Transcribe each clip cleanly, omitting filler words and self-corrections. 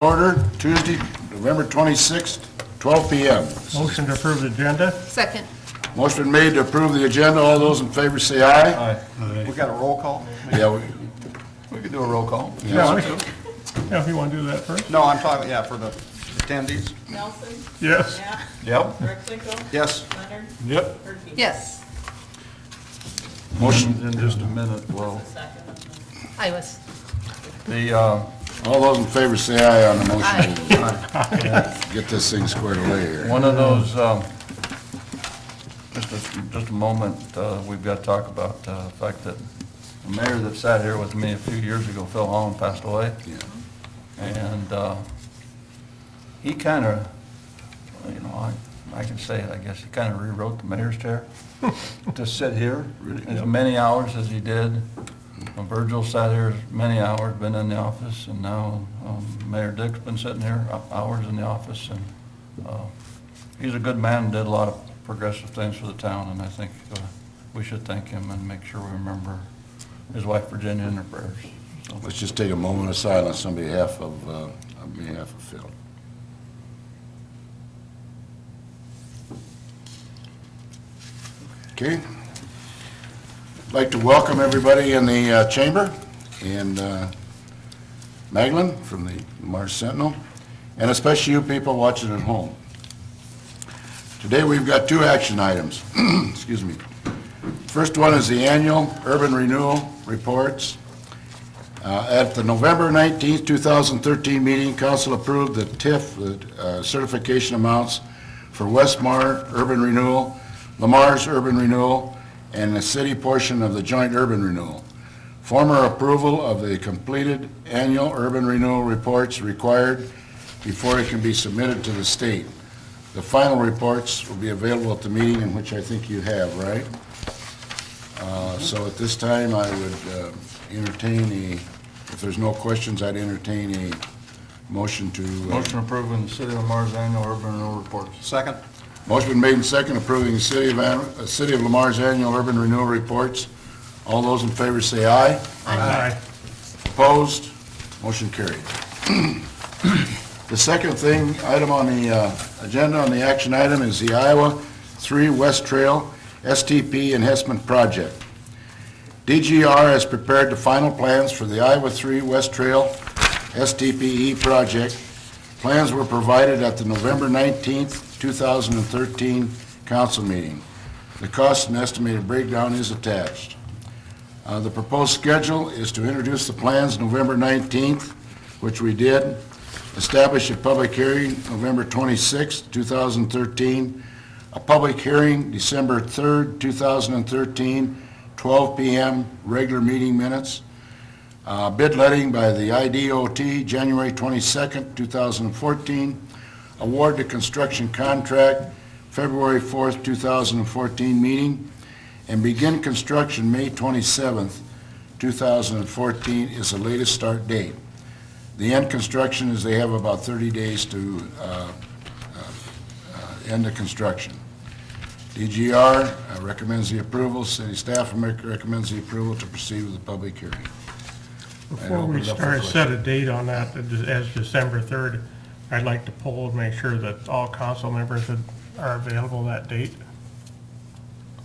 Order, Tuesday, November 26th, 12 p.m. Motion to approve the agenda? Second. Motion been made to approve the agenda. All those in favor say aye. We got a roll call? Yeah, We could do a roll call. Yeah, if you want to do that first? No, I'm talking, yeah, for the attendees. Nelson? Yes. Yeah. Yep. Rexico? Yes. Leonard? Yep. Perky? Yes. motion, In just a minute, well, Second. I was. the, all those in favor say aye on the motion. Aye. Get this thing squared away here. one of those, just a moment, we've got to talk about the fact that the mayor that sat here with me a few years ago, Phil Holland, passed away. Yeah. And he kind of, you know, I can say it, I guess, he kind of rewrote the mayor's chair to sit here as many hours as he did. Virgil sat here as many hours, been in the office, and now Mayor Dick's been sitting here hours in the office. And he's a good man and did a lot of progressive things for the town, and I think we should thank him and make sure we remember his wife Virginia in our prayers. So, Let's just take a moment of silence on behalf of Phil. Okay. I'd like to welcome everybody in the chamber, and Maglin from the Mars Sentinel, and especially you people watching at home. Today we've got two action items. Excuse me. First one is the annual urban renewal reports. At the November 19th, 2013 meeting, council approved the TIF certification amounts for Westmar urban renewal, Lamar's urban renewal, and the city portion of the joint urban renewal. Former approval of the completed annual urban renewal reports required before it can be submitted to the state. The final reports will be available at the meeting, in which I think you have, right? So at this time, I would entertain if there's no questions, I'd entertain a motion to... motion approving the City of Lamar's annual urban renewal reports. Second. Motion been made and second approving the City of Lamar's annual urban renewal reports. All those in favor say aye. Aye. Opposed? Motion carried. The second item on the agenda, on the action item, is the Iowa 3 West Trail STP Enhancement Project. DGR has prepared the final plans for the Iowa 3 West Trail STPE project. Plans were provided at the November 19th, 2013 council meeting. The cost and estimated breakdown is attached. The proposed schedule is to introduce the plans November 19th, which we did, establish a public hearing November 26th, 2013, a public hearing December 3rd, 2013, 12 p.m., regular meeting minutes, bid letting by the IDOT January 22nd, 2014, award the construction contract February 4th, 2014 meeting, and begin construction May 27th, 2014 is the latest start date. The end construction is they have about 30 days to end the construction. DGR recommends the approval. City staff recommends the approval to proceed with the public hearing. Before we start, set a date on that as December 3rd. I'd like to poll and make sure that all council members are available that date.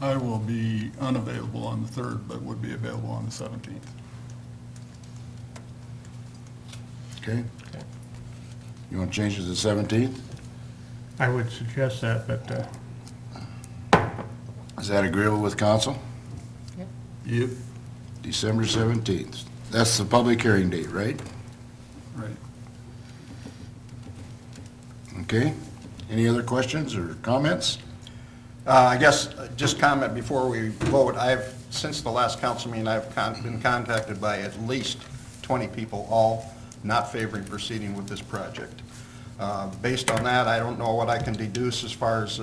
I will be unavailable on the 3rd, but would be available on the 17th. Okay? You want to change it to the 17th? I would suggest that, but Is that agreeable with council? Yep. December 17th. That's the public hearing date, right? Right. Okay. Any other questions or comments? I guess, just comment before we vote, since the last council meeting, I've been contacted by at least 20 people, all not favoring proceeding with this project. Based on that, I don't know what I can deduce as far as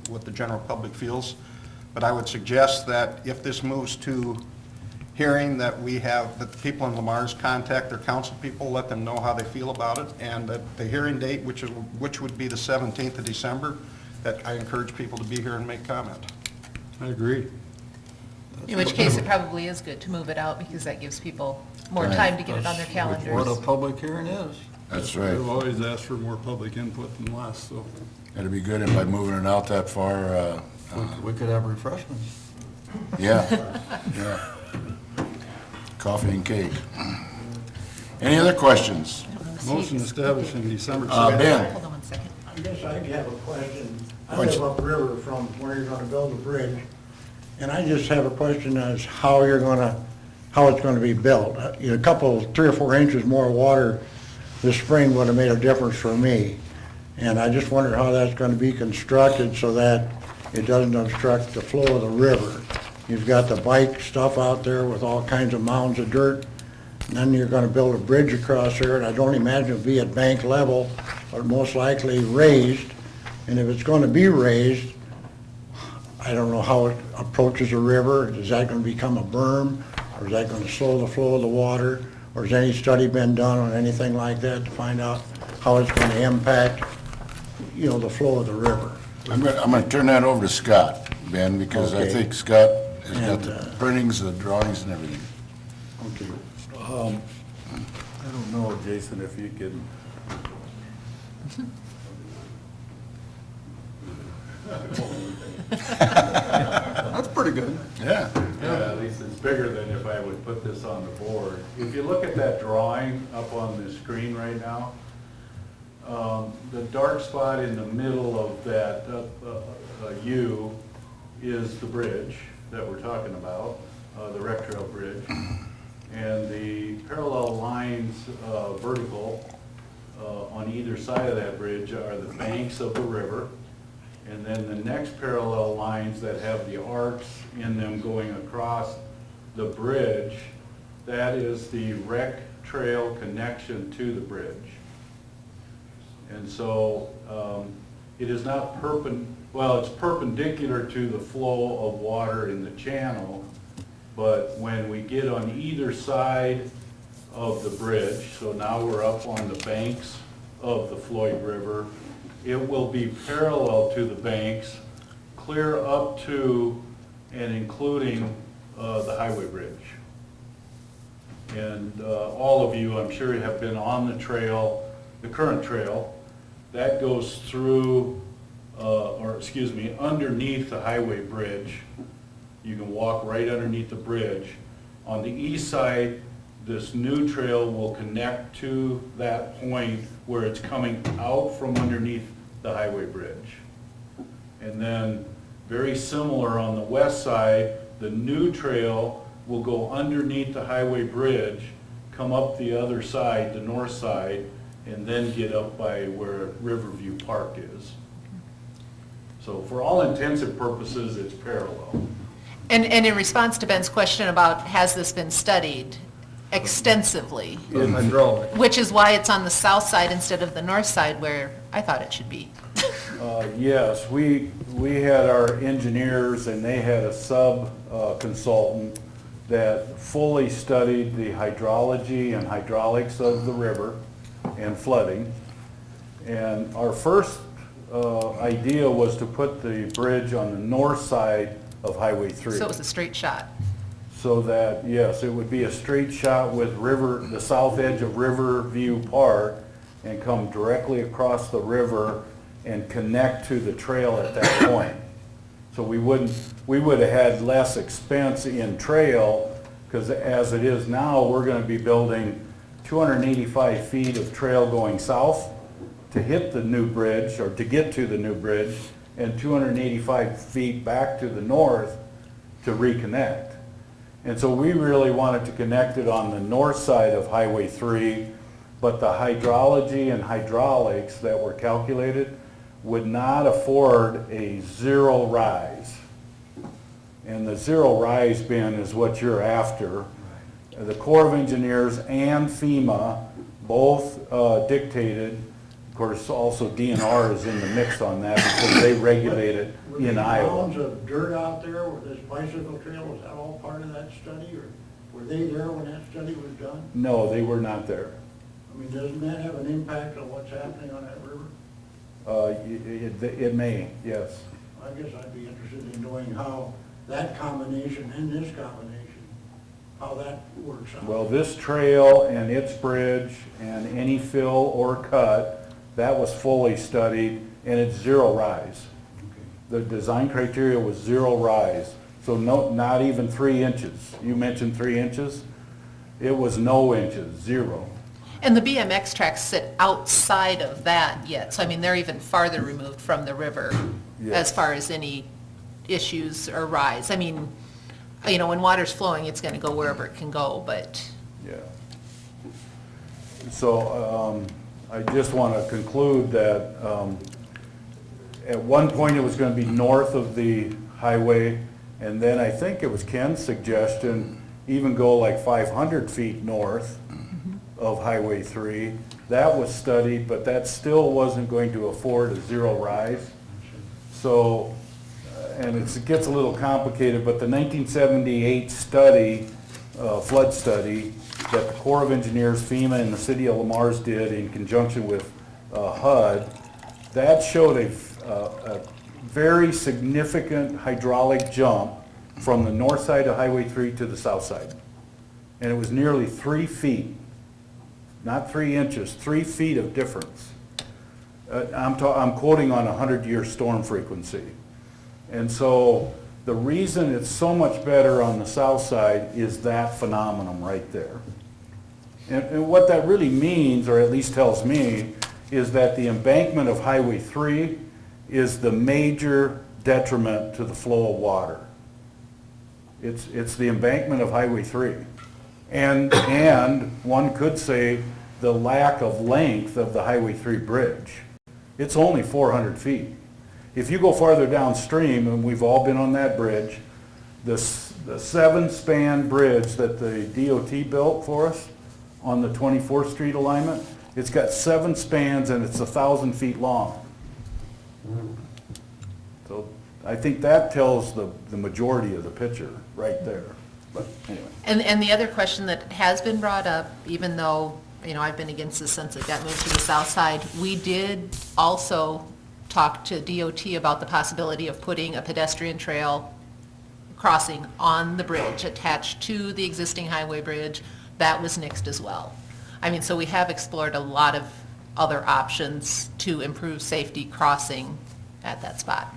what the general public feels, but I would suggest that if this moves to hearing, that the people in Lamar's contact their council people, let them know how they feel about it, and that the hearing date, which would be the 17th of December, that I encourage people to be here and make comment. I agree. In which case, it probably is good to move it out because that gives people more Right. time to get it on their calendars. What a public hearing is. That's right. I've always asked for more public input than less, so That'd be good, and by moving it out that far, We could have refreshments. yeah, yeah. Coffee and cake. Any other questions? motion establishing December Ben? Hold on one second. I guess I have a question. I Why don't live upriver from where you're gonna build the bridge, and I just have a question as how it's gonna be built. A couple, 3 or 4 inches more water this spring would have made a difference for me. And I just wonder how that's gonna be constructed so that it doesn't obstruct the flow of the river. You've got the bike stuff out there with all kinds of mounds of dirt, and then you're gonna build a bridge across there, and I don't imagine it'll be at bank level, but most likely raised. And if it's gonna be raised, I don't know how it approaches the river. Is that gonna become a berm, or is that gonna slow the flow of the water? Or has any study been done on anything like that to find out how it's gonna impact, the flow of the river? I'm gonna turn that over to Scott, Ben, because I Okay. think Scott has got And, the printings, the drawings and everything. Okay. I don't know, Jason, if you can, That's pretty good. Yeah. Yeah, at least it's bigger than if I would put this on the board. If you look at that drawing up on the screen right now, the dark spot in the middle of that U is the bridge that we're talking about, the Rec Trail Bridge. And the parallel lines, vertical, on either side of that bridge are the banks of the river. And then the next parallel lines that have the arcs in them going across the bridge, that is the Rec Trail connection to the bridge. And so, it is not it's perpendicular to the flow of water in the channel, but when we get on either side of the bridge, so now we're up on the banks of the Floyd River, it will be parallel to the banks, clear up to and including the highway bridge. And all of you, I'm sure, have been on the trail, the current trail, that goes through, underneath the highway bridge. You can walk right underneath the bridge. On the east side, this new trail will connect to that point where it's coming out from underneath the highway bridge. And then, very similar on the west side, the new trail will go underneath the highway bridge, come up the other side, the north side, and then get up by where Riverview Park is. So for all intents and purposes, it's parallel. And in response to Ben's question about has this been studied extensively, which is why it's on the south side instead of the north side where I thought it should be. Yes, we had our engineers and they had a sub-consultant that fully studied the hydrology and hydraulics of the river and flooding. And our first idea was to put the bridge on the north side of Highway 3. So it was a straight shot. So that, yes, it would be a straight shot with the south edge of Riverview Park and come directly across the river and connect to the trail at that point. So we would have had less expense in trail, because as it is now, we're gonna be building 285 feet of trail going south to hit the new bridge, or to get to the new bridge, and 285 feet back to the north to reconnect. And so we really wanted to connect it on the north side of Highway 3, but the hydrology and hydraulics that were calculated would not afford a zero rise. And the zero rise bin is what you're after. The Corps of Engineers and FEMA both dictated, of course, also DNR is in the mix on that because they regulate it in Iowa. Were there mounds of dirt out there with this bicycle trail, was that all part of that study, or were they there when that study was done? No, they were not there. I mean, doesn't that have an impact on what's happening on that river? It may, yes. I guess I'd be interested in knowing how that combination and this combination how that works out. Well, this trail and its bridge and any fill or cut, that was fully studied, and it's zero rise. The design criteria was zero rise, so no, not even 3 inches. You mentioned 3 inches? It was no inches, zero. And the BMX tracks sit outside of that yet, so I mean, they're even farther removed from the river as Yes. far as any issues or rise. I mean, you know, when water's flowing, it's gonna go wherever it can go, but, Yeah. So, I just want to conclude that, at one point it was going to be north of the highway, and then I think it was Ken's suggestion, even go like 500 feet north of Highway 3. That was studied, but that still wasn't going to afford a zero rise. So, and it gets a little complicated, but the 1978 study, flood study, that the Corps of Engineers, FEMA, and the city of Lamar's did in conjunction with HUD, that showed a very significant hydraulic jump from the north side of Highway 3 to the south side. And it was nearly 3 feet, not 3 inches, 3 feet of difference. I'm quoting on a 100-year storm frequency. And so the reason it's so much better on the south side is that phenomenon right there. And what that really means, or at least tells me, is that the embankment of Highway 3 is the major detriment to the flow of water. It's the embankment of Highway 3. And one could say the lack of length of the Highway 3 bridge. It's only 400 feet. If you go farther downstream, and we've all been on that bridge, the 7-span bridge that the DOT built for us on the 24th Street alignment, it's got 7 spans and it's 1,000 feet long. So I think that tells the majority of the picture right there. But anyway. and the other question that has been brought up, even though, you know, I've been against this since it got moved to the south side, we did also talk to DOT about the possibility of putting a pedestrian trail crossing on the bridge attached to the existing highway bridge. That was nixed as well. I mean, so we have explored a lot of other options to improve safety crossing at that spot.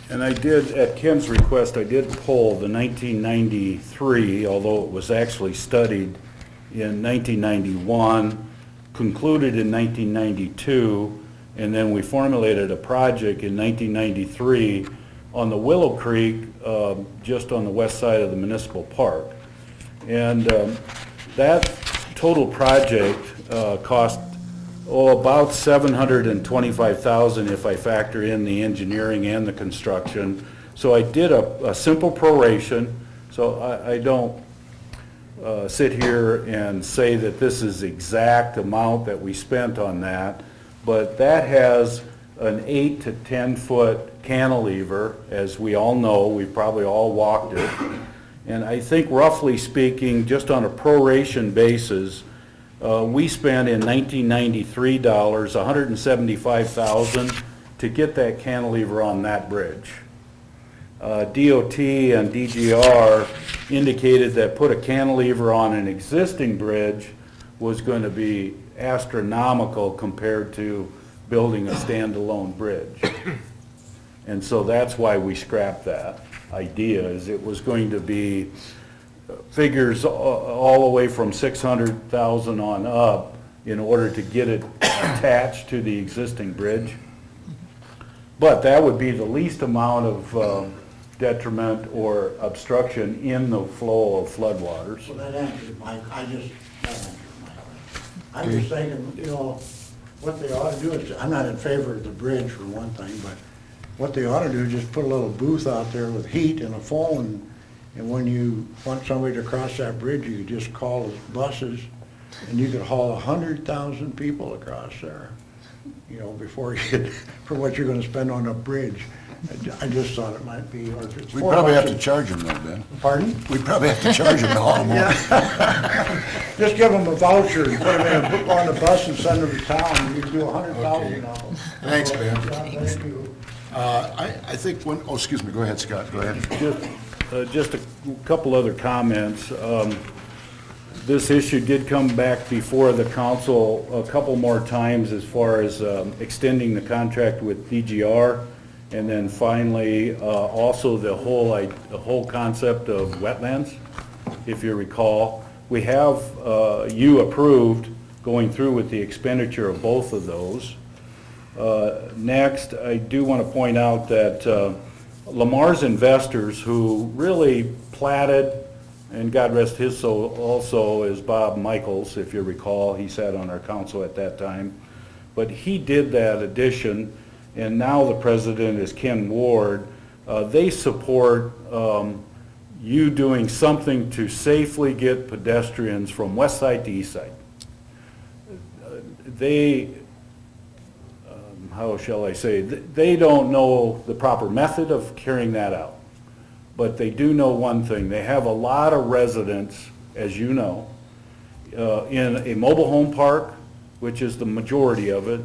And I did, at Ken's request, I did pull the 1993, although it was actually studied in 1991, concluded in 1992, and then we formulated a project in 1993 on the Willow Creek, just on the west side of the municipal park. And that total project cost about $725,000 if I factor in the engineering and the construction. So I did a simple proration, so I don't sit here and say that this is the exact amount that we spent on that, but that has an 8 to 10 foot cantilever, as we all know, we've probably all walked it. And I think roughly speaking, just on a proration basis, we spent in 1993 dollars, $175,000 to get that cantilever on that bridge. DOT and DGR indicated that put a cantilever on an existing bridge was going to be astronomical compared to building a standalone bridge. And so that's why we scrapped that idea, is it was going to be figures all the way from 600,000 on up in order to get it attached to the existing bridge. But that would be the least amount of detriment or obstruction in the flow of floodwaters. Well, that answers that answers my question. I'm just thinking, you know, what they ought to do is, I'm not in favor of the bridge for one thing, but what they ought to do is just put a little booth out there with heat and a phone, and when you want somebody to cross that bridge, you could just call the buses, and you could haul 100,000 people across there, you know, before you, for what you're gonna spend on a bridge. I just thought it might be, or if it's We $4 probably have to a- charge them though, Ben. Pardon? We probably have to charge them to haul them over. Just give them a voucher and put them in, on the bus and send them to town, you can do 100,000 of them. Thanks, Ben. Thank you. I think when, oh, excuse me, go ahead, Scott, go ahead. just a couple other comments. This issue did come back before the council a couple more times as far as extending the contract with DGR, and then finally, also the whole concept of wetlands, if you recall. We have, you approved going through with the expenditure of both of those. Next, I do want to point out that Lamar's investors, who really platted, and God rest his soul, also is Bob Michaels, if you recall, he sat on our council at that time. But he did that addition, and now the president is Ken Ward. They support you doing something to safely get pedestrians from west side to east side. They, how shall I say, they don't know the proper method of carrying that out. But they do know one thing, they have a lot of residents, as you know, in a mobile home park, which is the majority of it,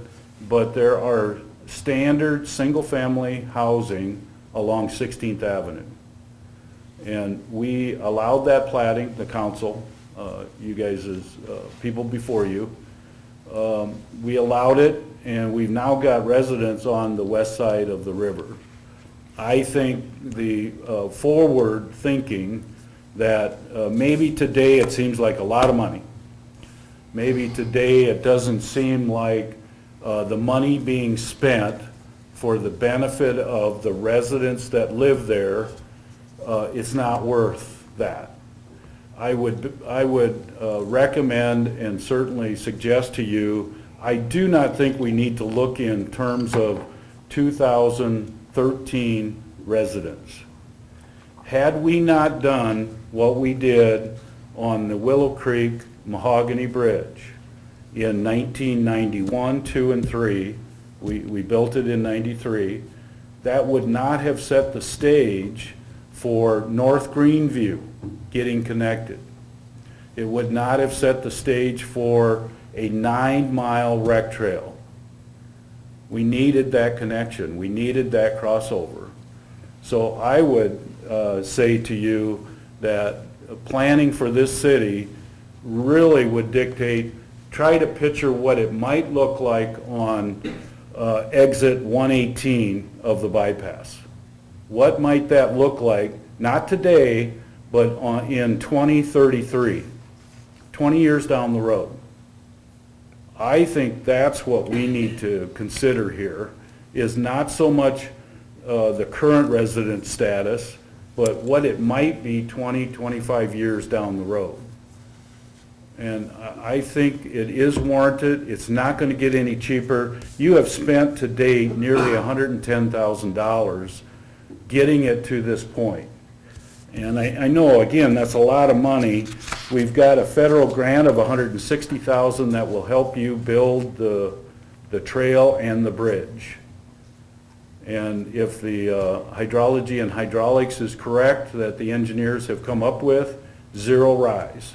but there are standard single-family housing along 16th Avenue. And we allowed that platting, the council, you guys as people before you. We allowed it, and we've now got residents on the west side of the river. I think the forward thinking that maybe today it seems like a lot of money. Maybe today it doesn't seem like the money being spent for the benefit of the residents that live there, it's not worth that. I would recommend and certainly suggest to you, I do not think we need to look in terms of 2013 residents. Had we not done what we did on the Willow Creek Mahogany Bridge in 1991, 2, and 3, we built it in 93, that would not have set the stage for North Greenview getting connected. It would not have set the stage for a 9-mile rec trail. We needed that connection. We needed that crossover. So I would say to you that planning for this city really would dictate, try to picture what it might look like on exit 118 of the bypass. What might that look like, not today, but in 2033, 20 years down the road? I think that's what we need to consider here, is not so much the current resident status, but what it might be 20, 25 years down the road. And I think it is warranted. It's not going to get any cheaper. You have spent to date nearly $110,000 getting it to this point. And I know, again, that's a lot of money. We've got a federal grant of $160,000 that will help you build the trail and the bridge. And if the hydrology and hydraulics is correct that the engineers have come up with, zero rise.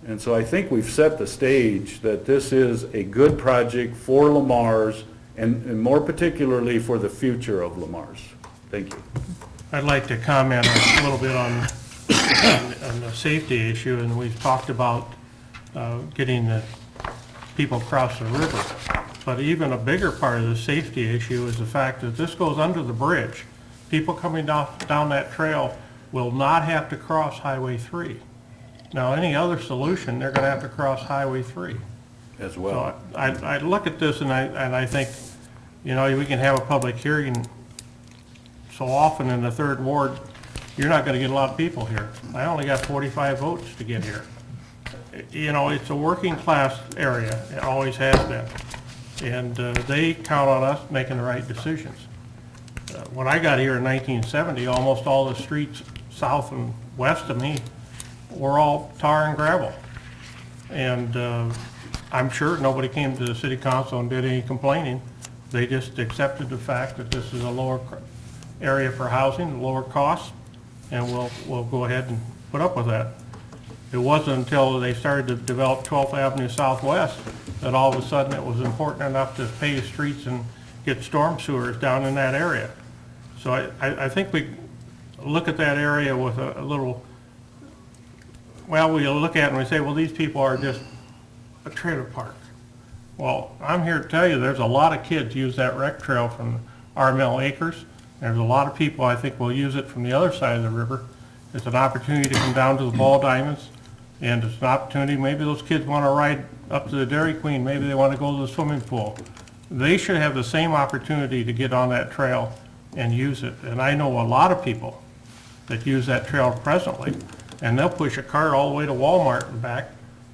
And so I think we've set the stage that this is a good project for Lamar's, and more particularly for the future of Lamar's. Thank you. I'd like to comment a little bit on the safety issue, and we've talked about getting the people across the river. But even a bigger part of the safety issue is the fact that this goes under the bridge. People coming down that trail will not have to cross Highway 3. Now, any other solution, they're going to have to cross Highway 3. As well. So I look at this and I think, you know, we can have a public hearing so often in the 3rd Ward, you're not going to get a lot of people here. I only got 45 votes to get here. You know, it's a working class area, it always has been. And they count on us making the right decisions. When I got here in 1970, almost all the streets south and west of me were all tar and gravel. And I'm sure nobody came to the city council and did any complaining. They just accepted the fact that this is a lower area for housing, lower costs, and we'll go ahead and put up with that. It wasn't until they started to develop 12th Avenue Southwest that all of a sudden it was important enough to pave streets and get storm sewers down in that area. So I think look at that area with a little, well, we look at it and we say, well, these people are just a trailer park. Well, I'm here to tell you, there's a lot of kids use that rec trail from Armel Acres. There's a lot of people, I think, will use it from the other side of the river. It's an opportunity to come down to the Ball Diamonds, and it's an opportunity, maybe those kids want to ride up to the Dairy Queen, maybe they want to go to the swimming pool. They should have the same opportunity to get on that trail and use it. And I know a lot of people that use that trail presently, and they'll push a cart all the way to Walmart and back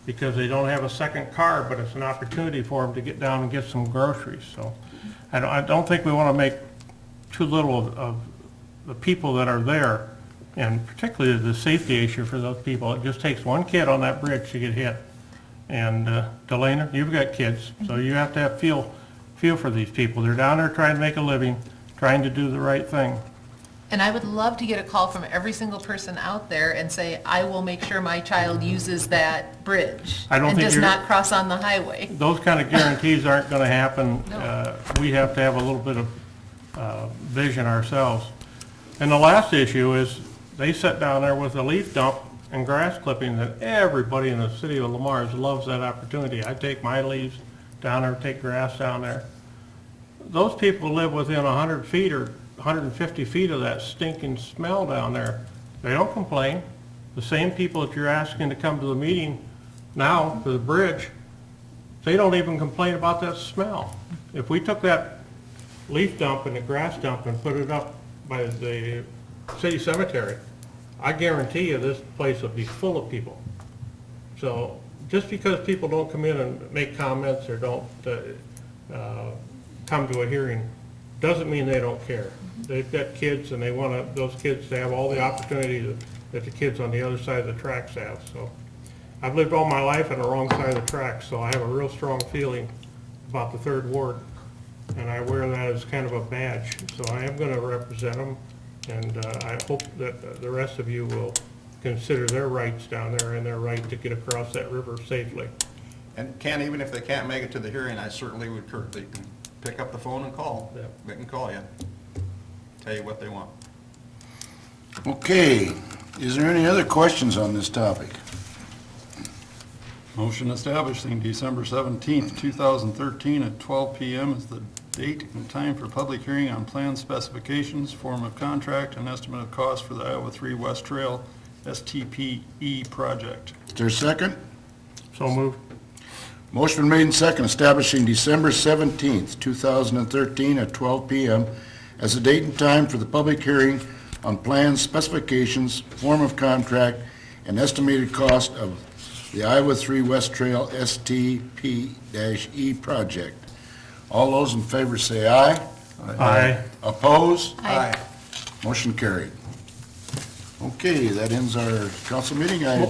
because they don't have a second car, but it's an opportunity for them to get down and get some groceries. So I don't think we want to make too little of the people that are there, and particularly the safety issue for those people. It just takes one kid on that bridge to get hit. And Delana, you've got kids, so you have to have feel for these people. They're down there trying to make a living, trying to do the right thing. And I would love to get a call from every single person out there and say, I will make sure my child uses that bridge I don't and think does you're- not cross on the highway. Those kind of guarantees aren't going to happen. No. We have to have a little bit of vision ourselves. And the last issue is, they sit down there with a leaf dump and grass clipping that everybody in the city of Lamar loves that opportunity. I take my leaves down there, take grass down there. Those people live within 100 feet or 150 feet of that stinking smell down there. They don't complain. The same people that you're asking to come to the meeting now, to the bridge, they don't even complain about that smell. If we took that leaf dump and the grass dump and put it up by the city cemetery, I guarantee you this place will be full of people. So just because people don't come in and make comments or don't come to a hearing, doesn't mean they don't care. They've got kids and they want those kids to have all the opportunity that the kids on the other side of the tracks have. So I've lived all my life on the wrong side of the tracks, so I have a real strong feeling about the Third Ward. And I wear that as kind of a badge. So I am going to represent them, and I hope that the rest of you will consider their rights down there and their right to get across that river safely. And Ken, even if they can't make it to the hearing, I certainly would, they can pick up the phone and call. Yeah. They can call you, tell you what they want. Okay, is there any other questions on this topic? Motion establishing December 17th, 2013 at 12 PM is the date and time for public hearing on plan specifications, form of contract, and estimate of cost for the Iowa 3 West Trail STPE project. Is there a second? So moved. Motion been made and second, establishing December 17th, 2013 at 12 PM as the date and time for the public hearing on plans, specifications, form of contract, and estimated cost of the Iowa 3 West Trail STP-E project. All those in favor say aye. Aye. Opposed? Aye. Motion carried. Okay, that ends our council meeting. I